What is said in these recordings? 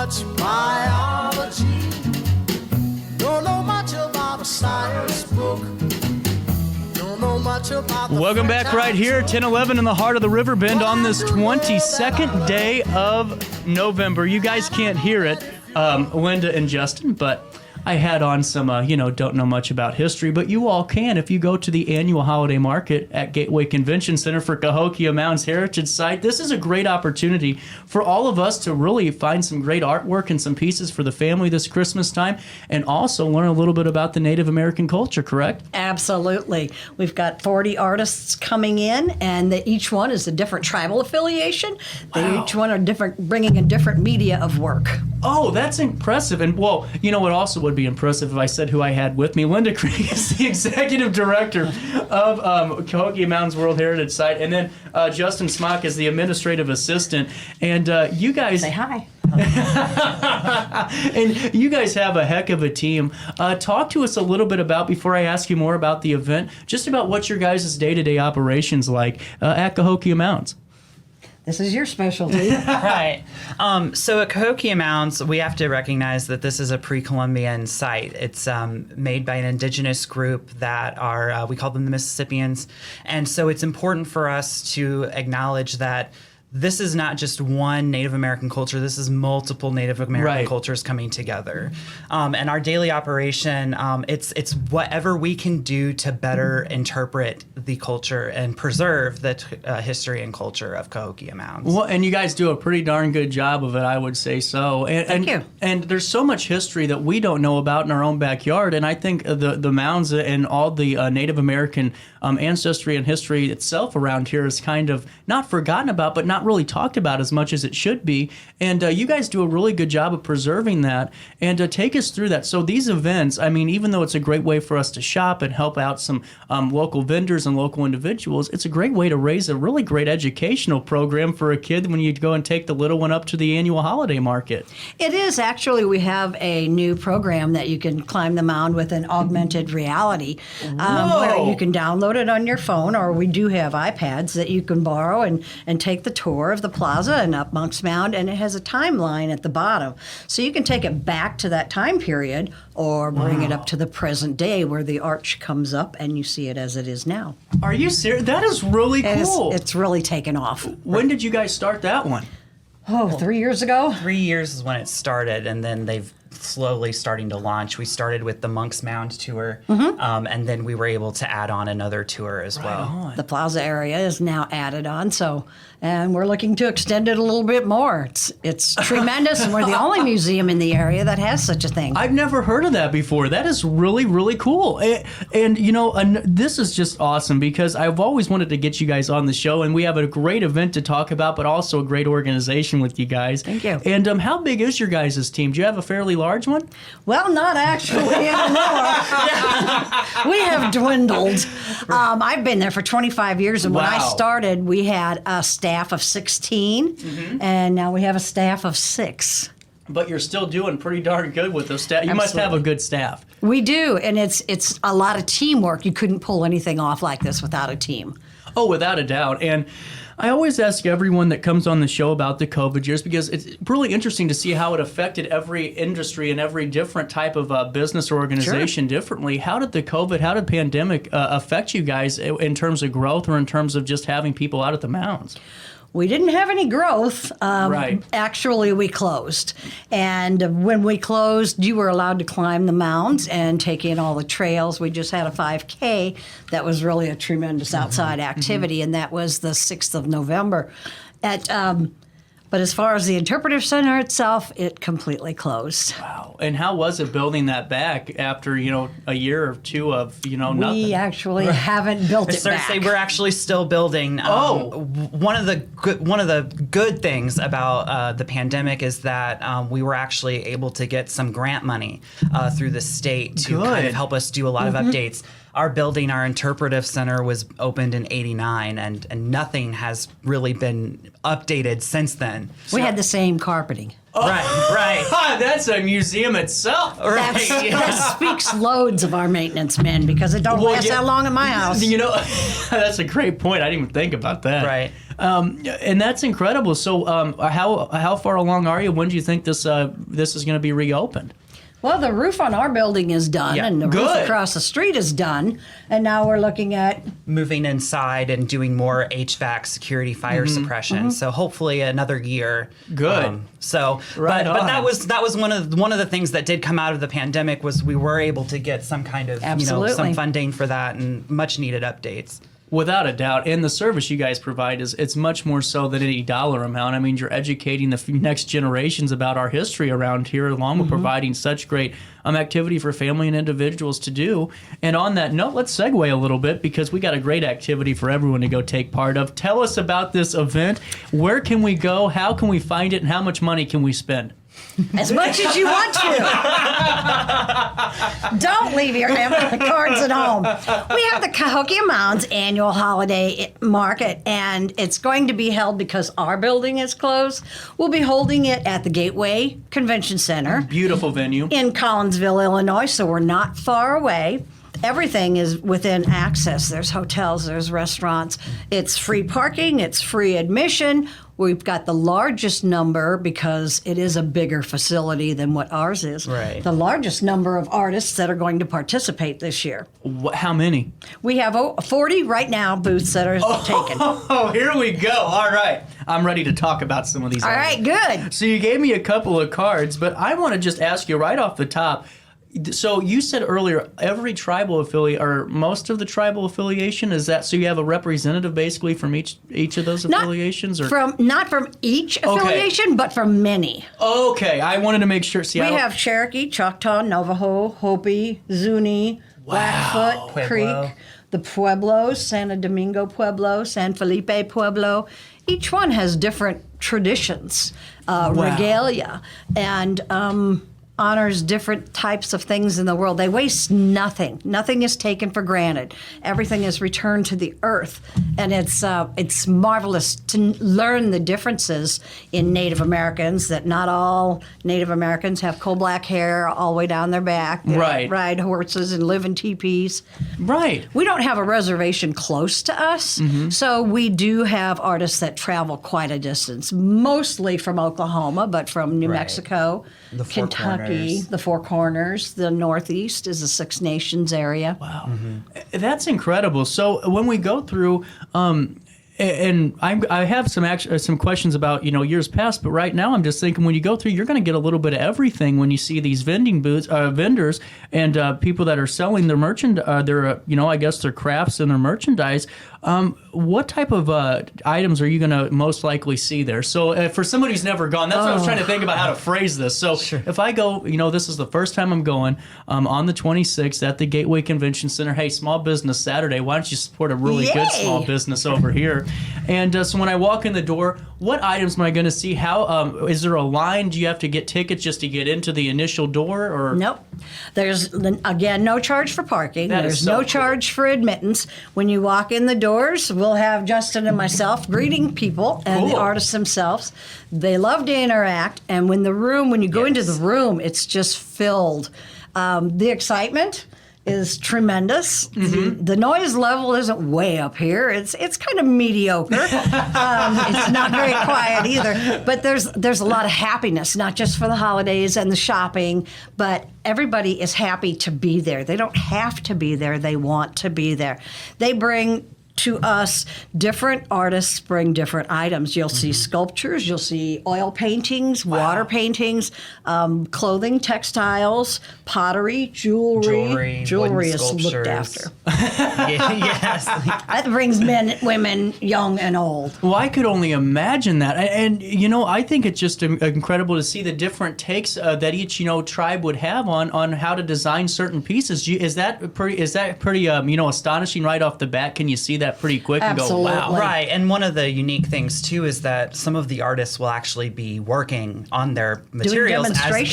much biology, don't know much about a science book. Welcome back right here, 10:11 in the heart of the River Bend on this 22nd day of November. You guys can't hear it, Linda and Justin, but I had on some, don't know much about history, but you all can if you go to the annual holiday market at Gateway Convention Center for Cahokia Mounds Heritage Site. This is a great opportunity for all of us to really find some great artwork and some pieces for the family this Christmas time, and also learn a little bit about the Native American culture, correct? Absolutely. We've got 40 artists coming in, and each one is a different tribal affiliation. Wow. Each one are different, bringing a different media of work. Oh, that's impressive. And, well, you know what also would be impressive if I said who I had with me. Linda Krieg is the executive director of Cahokia Mounds World Heritage Site. And then Justin Smock is the administrative assistant. And you guys... Say hi. And you guys have a heck of a team. Talk to us a little bit about, before I ask you more about the event, just about what your guys' day-to-day operations like at Cahokia Mounds. This is your specialty. Right. So at Cahokia Mounds, we have to recognize that this is a pre-Columbian site. It's made by an indigenous group that are, we call them the Mississippians. And so it's important for us to acknowledge that this is not just one Native American culture. This is multiple Native American cultures coming together. And our daily operation, it's whatever we can do to better interpret the culture and preserve the history and culture of Cahokia Mounds. Well, and you guys do a pretty darn good job of it, I would say so. Thank you. And there's so much history that we don't know about in our own backyard. And I think the mounds and all the Native American ancestry and history itself around here is kind of not forgotten about, but not really talked about as much as it should be. And you guys do a really good job of preserving that. And take us through that. So these events, I mean, even though it's a great way for us to shop and help out some local vendors and local individuals, it's a great way to raise a really great educational program for a kid when you go and take the little one up to the annual holiday market. It is. Actually, we have a new program that you can climb the mound with an augmented reality, where you can download it on your phone, or we do have iPads that you can borrow and take the tour of the plaza and up Monk's Mound, and it has a timeline at the bottom. So you can take it back to that time period or bring it up to the present day where the arch comes up and you see it as it is now. Are you serious? That is really cool. It's really taken off. When did you guys start that one? 3 years ago? 3 years is when it started, and then they've slowly starting to launch. We started with the Monk's Mound tour, and then we were able to add on another tour as well. The plaza area is now added on, and we're looking to extend it a little bit more. It's tremendous, and we're the only museum in the area that has such a thing. I've never heard of that before. That is really, really cool. And this is just awesome because I've always wanted to get you guys on the show, and we have a great event to talk about, but also a great organization with you guys. Thank you. And how big is your guys' team? Do you have a fairly large one? Well, not actually anymore. We have dwindled. I've been there for 25 years, and when I started, we had a staff of 16, and now we have a staff of 6. But you're still doing pretty darn good with those staff. You must have a good staff. We do, and it's a lot of teamwork. You couldn't pull anything off like this without a team. Oh, without a doubt. And I always ask everyone that comes on the show about the COVID years because it's really interesting to see how it affected every industry and every different type of business or organization differently. How did the pandemic affect you guys in terms of growth or in terms of just having people out at the mounds? We didn't have any growth. Actually, we closed. And when we closed, you were allowed to climb the mounds and take in all the trails. We just had a 5K that was really a tremendous outside activity, and that was the 6th of November. But as far as the interpretive center itself, it completely closed. Wow. And how was it building that back after, a year or two of, nothing? We actually haven't built it back. We're actually still building. One of the good things about the pandemic is that we were actually able to get some grant money through the state to kind of help us do a lot of updates. our building, our interpretive center, was opened in '89, and nothing has really been updated since then. We had the same carpeting. Right. That's a museum itself. That speaks loads of our maintenance men because it don't last that long in my house. You know, that's a great point. I didn't even think about that. Right. And that's incredible. So, how far along are you? When do you think this is going to be reopened? Well, the roof on our building is done, and the roof across the street is done, and now we're looking at moving inside and doing more HVAC security, fire suppression. So hopefully another year. Good. But that was one of the things that did come out of the pandemic was we were able to get some kind of some funding for that and much needed updates. Without a doubt, and the service you guys provide it's much more so than any dollar amount. I mean, you're educating the next generations about our history around here, along with providing such great activity for family and individuals to do. And on that note, let's segue a little bit because we got a great activity for everyone to go take part of. Tell us about this event. Where can we go? How can we find it? And how much money can we spend? as much as you want to. Don't leave your cards at home. We have the Cahokia Mounds annual holiday market, and it's going to be held because our building is closed. We'll be holding it at the Gateway Convention Center. Beautiful venue. In Collinsville, Illinois, so we're not far away. Everything is within access. There's hotels, there's restaurants. It's free parking, it's free admission. We've got the largest number, because it is a bigger facility than what ours is. Right. The largest number of artists that are going to participate this year. How many? We have 40 right now booths that are taken. Oh, here we go. All right. I'm ready to talk about some of these. All right, good. So you gave me a couple of cards, but I want to just ask you right off the top. So you said earlier, every tribal affiliate, or most of the tribal affiliation, is that so you have a representative basically from each of those affiliations, or not from each affiliation, but from many. Okay, I wanted to make sure. See, we have Cherokee, Choctaw, Navajo, Hopi, Zuni, Blackfoot, Creek, the Pueblos, Santo Domingo Pueblo, San Felipe Pueblo. Each one has different traditions, regalia, and honors different types of things in the world. They waste nothing. Nothing is taken for granted. Everything is returned to the earth. And it's marvelous to learn the differences in Native Americans, that not all Native Americans have coal black hair all the way down their back. They ride horses and live in teepees. Right. We don't have a reservation close to us, so we do have artists that travel quite a distance, mostly from Oklahoma, but from New Mexico, Kentucky, the Four Corners, the Northeast is the Six Nations area. Wow. That's incredible. So when we go through, and I have some questions about years past, but right now I'm just thinking when you go through, you're going to get a little bit of everything when you see these vendors and people that are selling their I guess their crafts and their merchandise. What type of items are you going to most likely see there? So for somebody who's never gone, that's what I was trying to think about how to phrase this. So if I go, this is the first time I'm going on the 26th at the Gateway Convention Center. Hey, Small Business Saturday. Why don't you support a really good small business over here? And so when I walk in the door, what items am I going to see? How is there a line? Do you have to get tickets just to get into the initial door? Or nope. There's again no charge for parking. There's no charge for admittance. When you walk in the doors, we'll have Justin and myself greeting people and the artists themselves. They love to interact, and when you go into the room, it's just filled. The excitement is tremendous. The noise level isn't way up here. It's kind of mediocre. It's not very quiet either. But there's a lot of happiness, not just for the holidays and the shopping, but everybody is happy to be there. They don't have to be there. They want to be there. They bring to us, different artists bring different items. You'll see sculptures, you'll see oil paintings, water paintings, clothing, textiles, pottery, jewelry. Jewelry is looked after. Yes. That brings men, women, young and old. Well, I could only imagine that. And I think it's just incredible to see the different takes that each, tribe would have on how to design certain pieces. Is that pretty astonishing right off the bat? Can you see that pretty quick and go, wow? Right. And one of the unique things too is that some of the artists will actually be working on their materials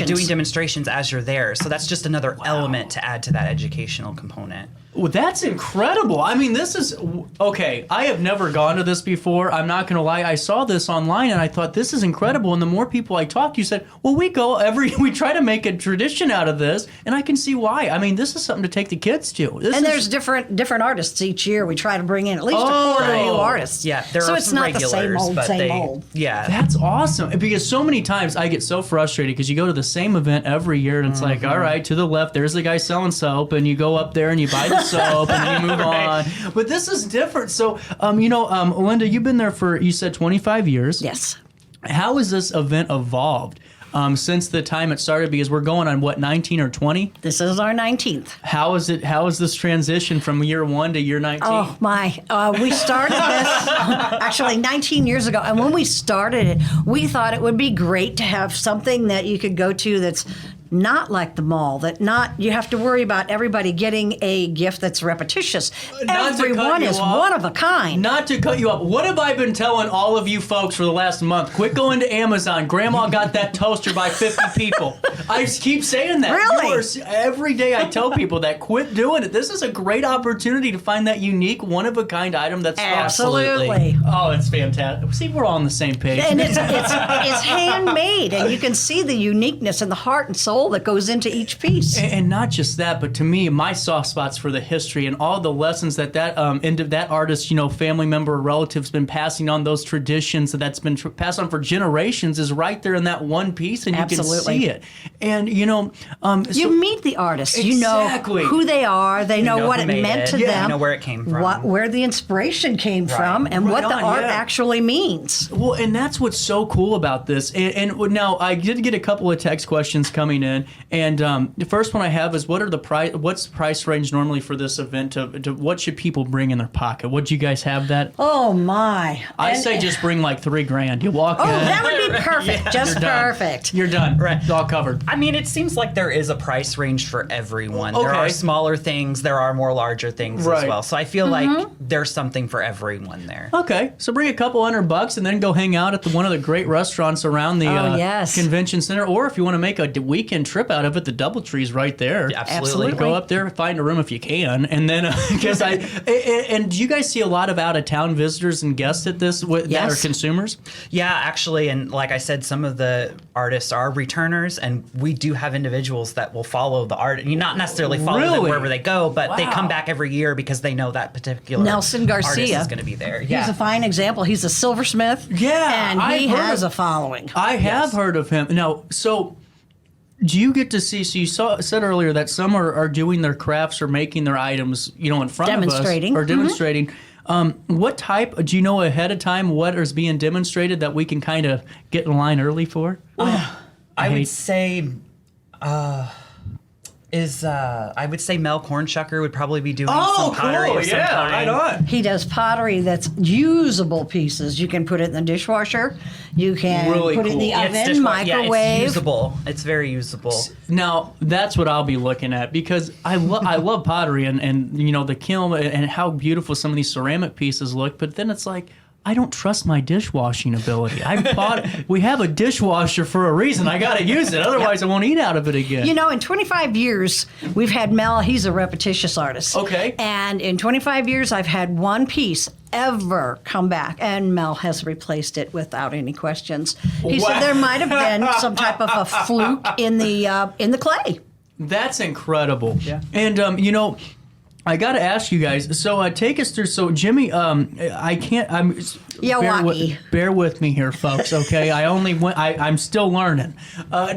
doing demonstrations as you're there. So that's just another element to add to that educational component. Well, that's incredible. I mean, this is okay. I have never gone to this before. I'm not going to lie. I saw this online and I thought this is incredible. And the more people I talked to said, well, we try to make a tradition out of this. And I can see why. I mean, this is something to take the kids to. There's different artists each year. We try to bring in at least a quarter new artists. Yeah, there so are it's some not regulars, the same old. Yeah. That's awesome. Because so many times I get so frustrated because you go to the same event every year and it's like, all right, to the left, there's the guy selling soap, and you go up there and you buy the soap and then you move on. But this is different. So, Linda, you've been there for, you said 25 years. Yes. How has this event evolved since the time it started? Because we're going on, what, 19 or 20? This is our 19th. How is this transition from year 1 to year 19? Oh, my. We started this actually 19 years ago. And when we started it, we thought it would be great to have something that you could go to that's not like the mall, that not you have to worry about everybody getting a gift that's repetitious. Everyone is one of a kind. Not to cut you up, what have I been telling all of you folks for the last month? Quit going to Amazon. Grandma got that toaster by 50 people. I keep saying that. Really? Every day I tell people that. Quit doing it. This is a great opportunity to find that unique, one-of-a-kind item that's Absolutely. Oh, it's fantastic. See, we're all on the same page. And it's handmade, and you can see the uniqueness and the heart and soul that goes into each piece. And not just that, but to me, my soft spots for the history and all the lessons that artist, family member or relative's been passing on, those traditions that's been passed on for generations is right there in that one piece, and Absolutely. You can see it. And, you meet the artists. Exactly. You know who they are. They know what it meant to them. You know where it came from. Where the inspiration came from, and what the art actually means. Well, and that's what's so cool about this. And now I did get a couple of text questions coming in, and the first one I have is, what's the price range normally for this event? To what should people bring in their pocket? Would you guys have that? Oh my! I say just bring like $3,000. You walk in. Oh, that would be perfect. Yeah. Just perfect. You're done. Right. It's all covered. I mean, it seems like there is a price range for everyone. Okay. There are smaller things, there are more larger things as well. So I feel like there's something for everyone there. Okay, so bring a couple $100 and then go hang out at one of the great restaurants around the convention center. Or if you want to make a weekend trip out of it, the DoubleTree's right there. Yeah, absolutely. Go up there, find a room if you can, and then and do you guys see a lot of out of town visitors and guests at this that are consumers? Yeah, actually, and like I said, some of the artists are returners, and we do have individuals that will follow the art. You not necessarily follow them wherever they go, but they come back every year because they know that particular Nelson Garcia artist is going to be there. Yeah. He's a fine example. He's a silversmith. Yeah, and he has a following. I have heard of him. Now, so do you get to see? So you said earlier that some are doing their crafts or making their items, in front of us, or demonstrating. What type? Do you know ahead of time what is being demonstrated that we can kind of get in line early for? I would say. I would say Mel Cornshucker would probably be doing some pottery of some kind. Right on. He does pottery that's usable pieces. You can put it in the dishwasher. You can put it in the oven, microwave. Yeah, it's usable. It's very usable. Now, that's what I'll be looking at, because I love pottery and the kiln and how beautiful some of these ceramic pieces look. But then it's like, I don't trust my dishwashing ability. We have a dishwasher for a reason. I got to use it. Otherwise, I won't eat out of it again. In 25 years, we've had Mel. He's a repetitious artist. Okay. And in 25 years, I've had one piece ever come back, and Mel has replaced it without any questions. He said there might have been some type of a fluke in the clay. That's incredible. Yeah. And I got to ask you guys. So take us through. So Jimmy, I can't. Bear with me here, folks. Okay, I'm still learning.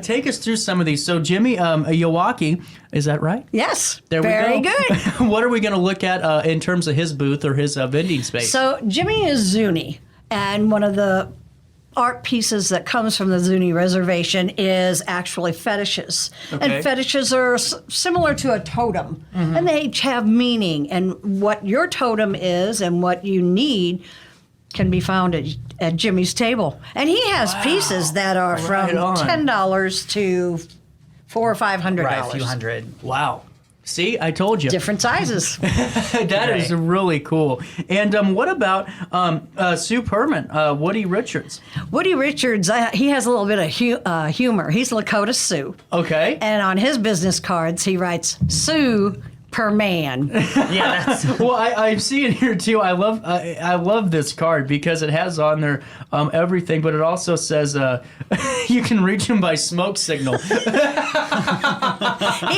Take us through some of these. So Jimmy, Yawaki, is that right? Yes. There we go. Very good. What are we going to look at in terms of his booth or his vending space? So Jimmy is Zuni, and one of the art pieces that comes from the Zuni Reservation is actually fetishes. Okay. And fetishes are similar to a totem, and they each have meaning. And what your totem is and what you need can be found at Jimmy's table. And he has pieces that are from $10 to $400 or $500. Right, a few hundred. Wow. See, I told you. Different sizes. That is really cool. And what about Sue Perman, Woody Richards? Woody Richards, he has a little bit of humor. He's Lakota Sioux. Okay. And on his business cards, he writes, Sue, per man. Yeah, that's Well, I see it here too. I love this card because it has on there everything, but it also says you can reach him by smoke signal. He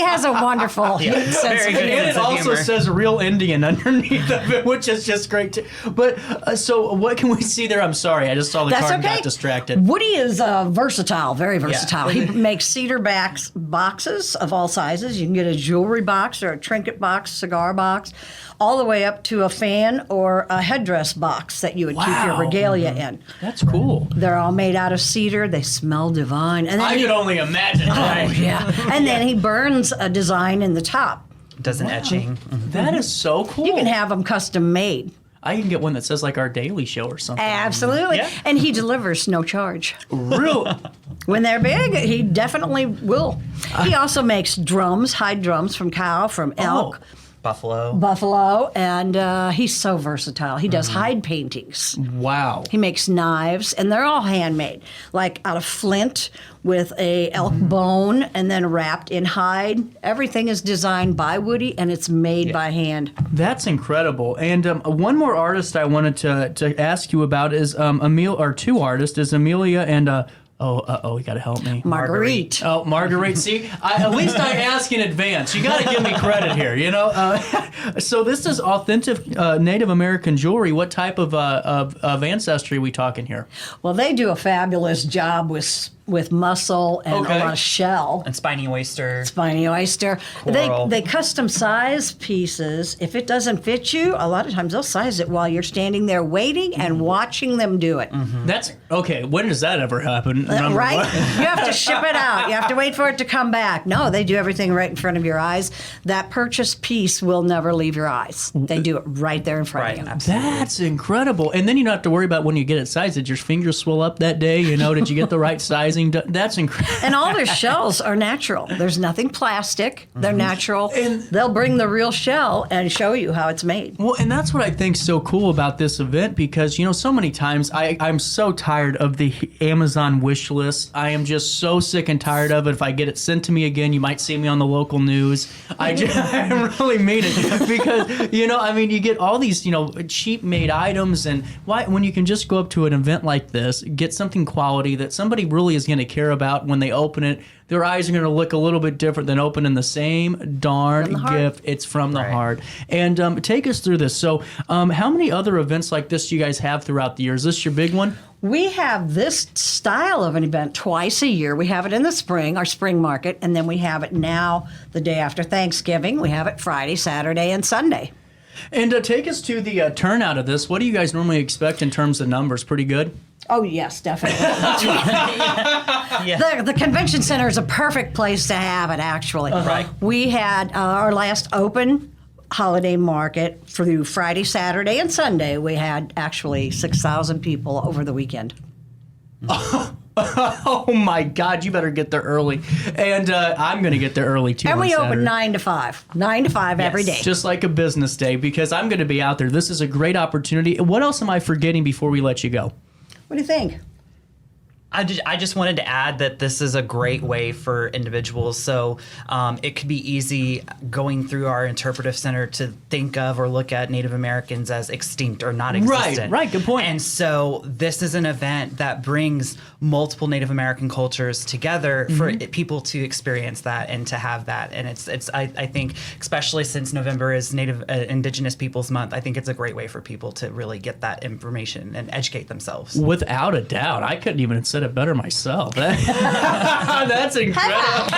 has a wonderful sense very of good. humor. And it also humor. says real Indian underneath of it, which is just great too. But so what can we see there? I'm sorry, I just saw the That's card and okay. got distracted. Woody is versatile, very versatile. Yeah. He makes cedar boxes of all sizes. You can get a jewelry box or a trinket box, cigar box, all the way up to a fan or a headdress box that you would keep your Wow. regalia in. That's cool. They're all made out of cedar. They smell divine. And then I could only imagine. oh yeah. And then he burns a design in the top. does an etching. That is so cool. You can have them custom made. I can get one that says like Our Daily Show or something. Absolutely. Yeah. And he delivers no charge. Real. When they're big, he definitely will. He also makes drums, hide drums from cow, from elk, Buffalo. buffalo, and he's so versatile. He does hide paintings. Wow. He makes knives, and they're all handmade, like out of flint with a elk bone and then wrapped in hide. Everything is designed by Woody, and it's made by hand. That's incredible. And one more artist I wanted to ask you about is two artists is Amelia and you gotta help me. Marguerite. Oh, Marguerite. See, at least I ask in advance. You got to give me credit here, you know? So this is authentic Native American jewelry. What type of ancestry are we talking here? Well, they do a fabulous job with mussel and Okay. a lot of shell. And spiny oyster. Spiny oyster. Coral. They custom size pieces. If it doesn't fit you, a lot of times they'll size it while you're standing there waiting and watching them do it. That's okay. When does that ever happen? Number Right? one. You have to ship it out. You have to wait for it to come back. No, they do everything right in front of your eyes. That purchased piece will never leave your eyes. They do it right there in front Right. of you. Absolutely. That's incredible. And then you don't have to worry about when you get it sized. Did your fingers swell up that day? You know, did you get the right sizing? That's incredible. And all their shells are natural. There's nothing plastic. They're natural. And they'll bring the real shell and show you how it's made. Well, and that's what I think's so cool about this event because, you know, so many times I'm so tired of the Amazon wish list. I am just so sick and tired of it. If I get it sent to me again, you might see me on the local news. I really mean it because, you know, I mean, you get all these, you know, cheap made items and when you can just go up to an event like this, get something quality that somebody really is going to care about when they open it. Their eyes are going to look a little bit different than opening the same darn From the heart. gift. It's from the Right. heart. And take us through this. So how many other events like this do you guys have throughout the year? Is this your big one? We have this style of an event twice a year. We have it in the spring, our spring market, and then we have it now the day after Thanksgiving. We have it Friday, Saturday, and Sunday. And take us to the turnout of this. What do you guys normally expect in terms of numbers? Pretty good? Oh, yes, definitely. Yeah. The convention center is a perfect place to have it, actually. Right. We had our last open holiday market through Friday, Saturday, and Sunday. We had actually 6,000 people over the weekend. Oh my God, you better get there early. And I'm going to get there early too. And on we Saturday. open 9 to 5. 9 to 5 every day. Just like a business day because I'm going to be out there. This is a great opportunity. What else am I forgetting before we let you go? What do you think? I just wanted to add that this is a great way for individuals. So it could be easy going through our interpretive center to think of or look at Native Americans as extinct or not existent. Right, good point. And so this is an event that brings multiple Native American cultures together for people to experience that and to have that. And I think, especially since November is Native Indigenous Peoples Month, I think it's a great way for people to really get that information and educate themselves. Without a doubt. I couldn't even have said it better myself. That's incredible.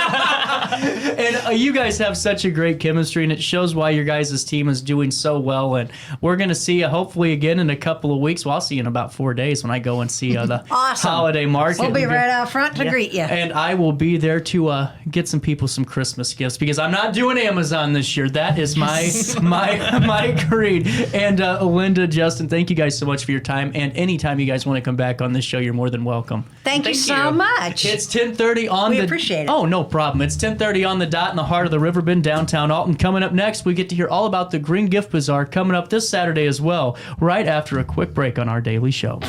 And you guys have such a great chemistry, and it shows why your guys' team is doing so well. And we're going to see you hopefully again in a couple of weeks. Well, I'll see you in about 4 days when I go and see the Awesome. holiday market. We'll be right out front to greet you. And I will be there to get some people some Christmas gifts because I'm not doing Amazon this year. That is my creed. And Linda, Justin, thank you guys so much for your time. And anytime you guys want to come back on this show, you're more than welcome. Thank you Thank so you. much. It's 10:30 on We the. appreciate it. Oh, no problem. It's 10:30 on the dot in the heart of the Riverbend, downtown Alton. Coming up next, we get to hear all about the Green Gift Bazaar coming up this Saturday as well. Right after a quick break on Our Daily Show.